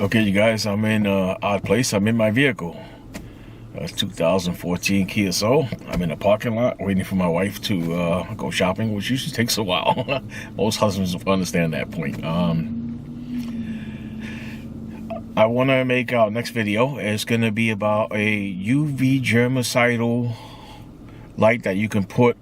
Okay, you guys, I'm in an odd place. I'm in my vehicle. 2014 Kia Soul. I'm in a parking lot waiting for my wife to go shopping, which usually takes a while. Most husbands understand that point. I want to make our next video. It's going to be about a UV germicidal light that you can put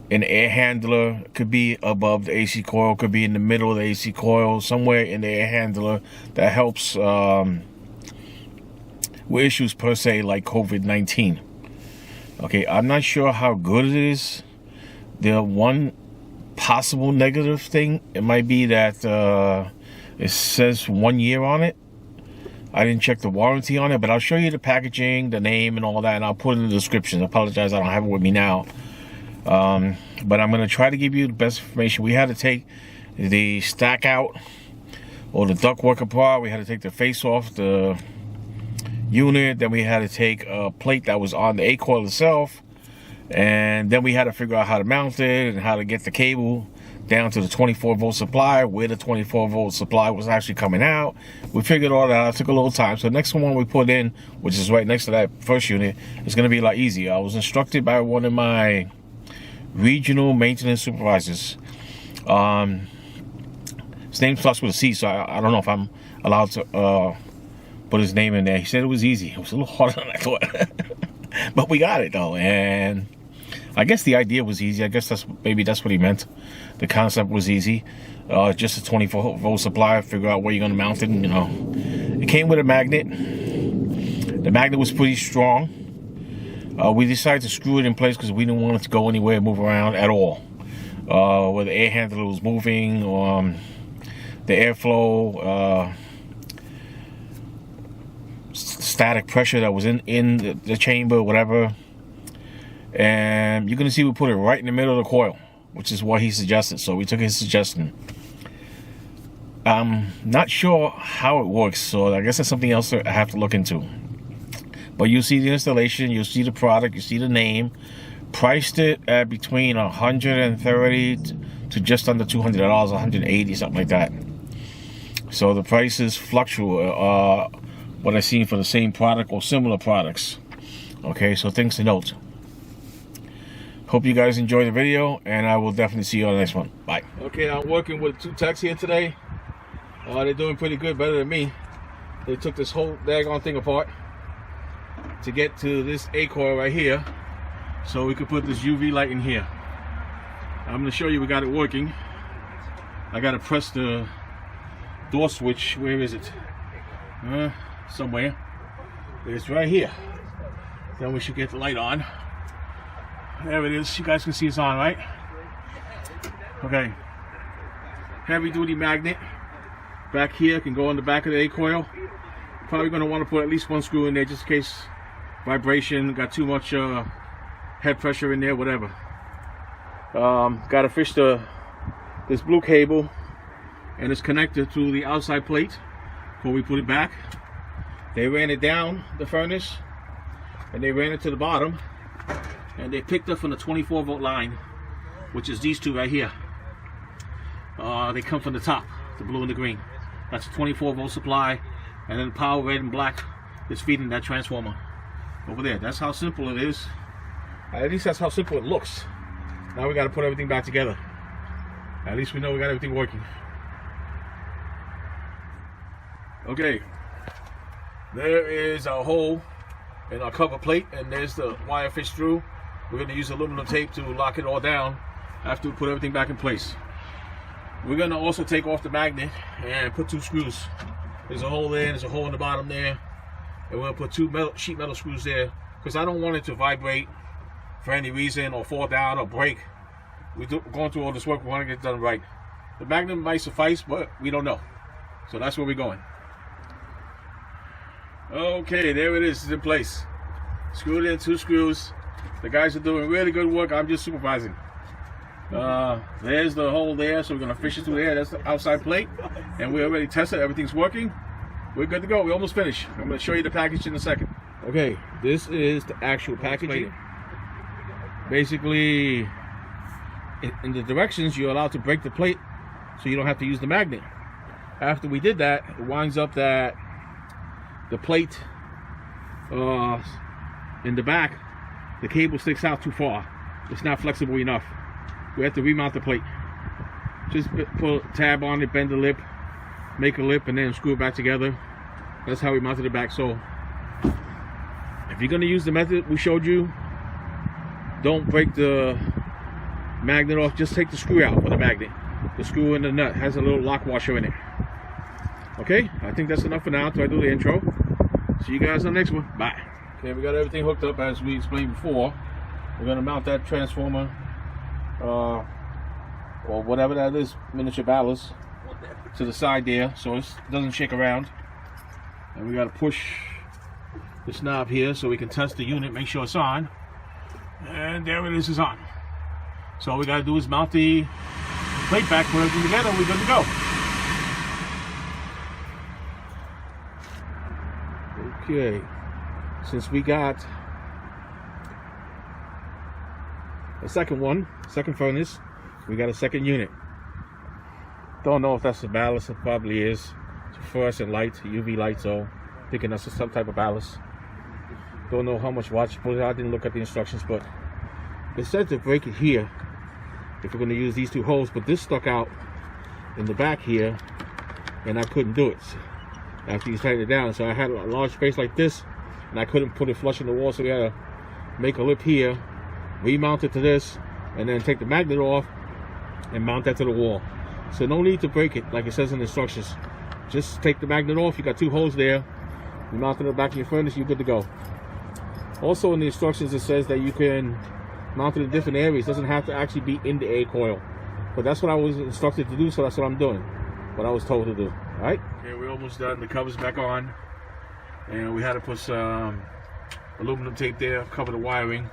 in the air handler. It could be above the AC coil, could be in the middle of the AC coil, somewhere in the air handler that helps with issues per se like COVID-19. Okay, I'm not sure how good it is. The one possible negative thing, it might be that it says 1 year on it. I didn't check the warranty on it, but I'll show you the packaging, the name and all that, and I'll put it in the description. I apologize, I don't have it with me now. But I'm going to try to give you the best information. We had to take the stack out, or the ductwork apart. We had to take the face off the unit. Then we had to take a plate that was on the A coil itself. And then we had to figure out how to mount it and how to get the cable down to the 24-volt supply, where the 24-volt supply was actually coming out. We figured all that out. It took a little time. So the next one we put in, which is right next to that first unit, is going to be a lot easier. I was instructed by one of my regional maintenance supervisors. His name starts with a C, so I don't know if I'm allowed to put his name in there. He said it was easy. It was a little harder than I thought. But we got it though, and I guess the idea was easy. I guess maybe that's what he meant. The concept was easy. Just a 24-volt supply, figure out where you're gonna mount it, and, you know. It came with a magnet. The magnet was pretty strong. We decided to screw it in place because we didn't want it to go anywhere, move around at all. Where the air handler was moving, the airflow, static pressure that was in the chamber, whatever. And you're gonna see we put it right in the middle of the coil, which is what he suggested. So we took his suggestion. I'm not sure how it works, so I guess that's something else I have to look into. But you'll see the installation, you'll see the product, you see the name. Priced it at between $130 to just under $200, $180, something like that. So the prices fluctuate. What I've seen for the same product or similar products. Okay, so things to note. Hope you guys enjoy the video, and I will definitely see you on the next one. Bye. Okay, I'm working with two techs here today. They're doing pretty good, better than me. They took this whole daggone thing apart to get to this A coil right here, so we could put this UV light in here. I'm going to show you we got it working. I got to press the door switch. Where is it? Somewhere. It's right here. Then we should get the light on. There it is. You guys can see it's on, right? Okay. Heavy duty magnet. Back here, can go on the back of the A coil. Probably going to want to put at least one screw in there just in case vibration, got too much head pressure in there, whatever. Got to fish this blue cable, and it's connected to the outside plate before we put it back. They ran it down the furnace, and they ran it to the bottom, and they picked up from the 24-volt line, which is these two right here. They come from the top, the blue and the green. That's a 24-volt supply, and then power red and black is feeding that transformer over there. That's how simple it is. At least that's how simple it looks. Now we got to put everything back together. At least we know we got everything working. Okay, there is our hole in our cover plate, and there's the wire fish through. We're going to use aluminum tape to lock it all down after we put everything back in place. We're going to also take off the magnet and put two screws. There's a hole there, and there's a hole in the bottom there. And we'll put two sheet metal screws there, because I don't want it to vibrate for any reason or fall down or break. We're going through all this work, we want to get it done right. The magnet might suffice, but we don't know. So that's where we're going. Okay, there it is. It's in place. Screwed in, two screws. The guys are doing really good work. I'm just supervising. There's the hole there, so we're going to fish it through there. That's the outside plate. And we already tested. Everything's working. We're good to go. We're almost finished. I'm going to show you the package in a second. Okay, this is the actual packaging. Basically, in the directions, you're allowed to break the plate so you don't have to use the magnet. after we did that, it winds up that the plate in the back, the cable sticks out too far. It's not flexible enough. We have to remount the plate. Just put a tab on it, bend the lip, make a lip, and then screw it back together. That's how we mounted it back. So if you're going to use the method we showed you, don't break the magnet off. Just take the screw out for the magnet. The screw in the nut has a little lock washer in it. Okay, I think that's enough for now until I do the intro. See you guys on the next one. Bye. Okay, we got everything hooked up as we explained before. We're going to mount that transformer, or whatever that is, miniature ballast, to the side there so it doesn't shake around. And we got to push this knob here so we can test the unit, make sure it's on. And there it is, it's on. So all we got to do is mount the plate back, put everything together, and we're good to go. Okay, since we got a second furnace, we got a second unit. Don't know if that's the ballast. It probably is. It's fluorescent light, UV light, so thinking that's some type of ballast. Don't know how much watch. I didn't look at the instructions, but it said to break it here if we're going to use these two holes, but this stuck out in the back here and I couldn't do it after you tighten it down. So I had a large space like this and I couldn't put it flush in the wall, so we had to make a lip here, remount it to this, and then take the magnet off and mount that to the wall. So no need to break it like it says in the instructions. Just take the magnet off. You got two holes there, you mount it in the back of your furnace, you're good to go. Also in the instructions it says that you can mount it in different areas. It doesn't have to actually be in the A coil, but that's what I was instructed to do, so that's what I'm doing, what I was told to do. All right, okay, we're almost done. The cover's back on, and we had to put some aluminum tape there, cover the wiring.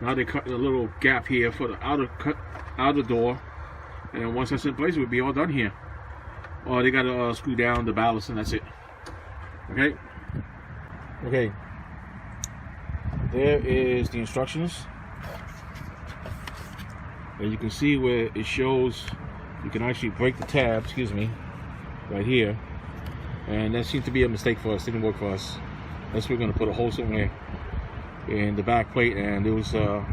Now they cut a little gap here for the outer door, and once that's in place, we'll be all done here. Oh, they gotta screw down the ballast, and that's it. Okay, there is the instructions, and you can see where it shows you can actually break the tab, excuse me, right here, and that seemed to be a mistake for us. Didn't work for us. Unless we're going to put a hole somewhere in the back plate, and there was the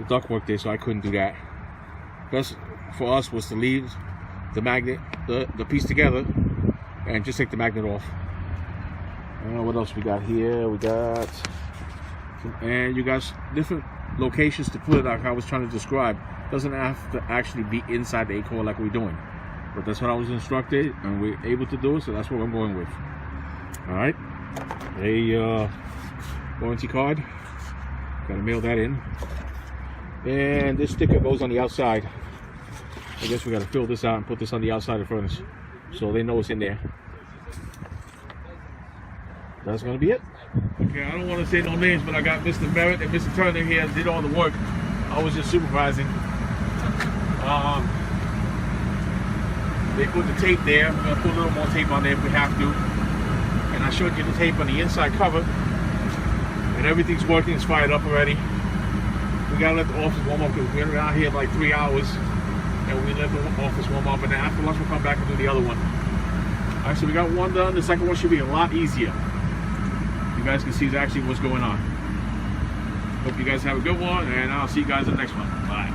ductwork there, so I couldn't do that. Best for us was to leave the magnet, the piece together, and just take the magnet off. What else we got here? We got, and you got different locations to put it, like I was trying to describe. Doesn't have to actually be inside the A coil like we're doing, but that's what I was instructed, and we're able to do it, so that's what I'm going with. All right, a warranty card, gotta mail that in, and this sticker goes on the outside. I guess we gotta fill this out and put this on the outside of the furnace so they know it's in there. That's gonna be it. Okay, I don't want to say no names, but I got Mr. Merritt and Mr. Turner here did all the work. I was just supervising. They put the tape there. We're gonna put a little more tape on there if we have to. And I showed you the tape on the inside cover, and everything's working. It's fired up already. We gotta let the office warm up because we've been out here like 3 hours, and we let the office warm up. And then after lunch, we'll come back and do the other one. All right, so we got one done. The second one should be a lot easier. You guys can see exactly what's going on. Hope you guys have a good one, and I'll see you guys in the next one. Bye.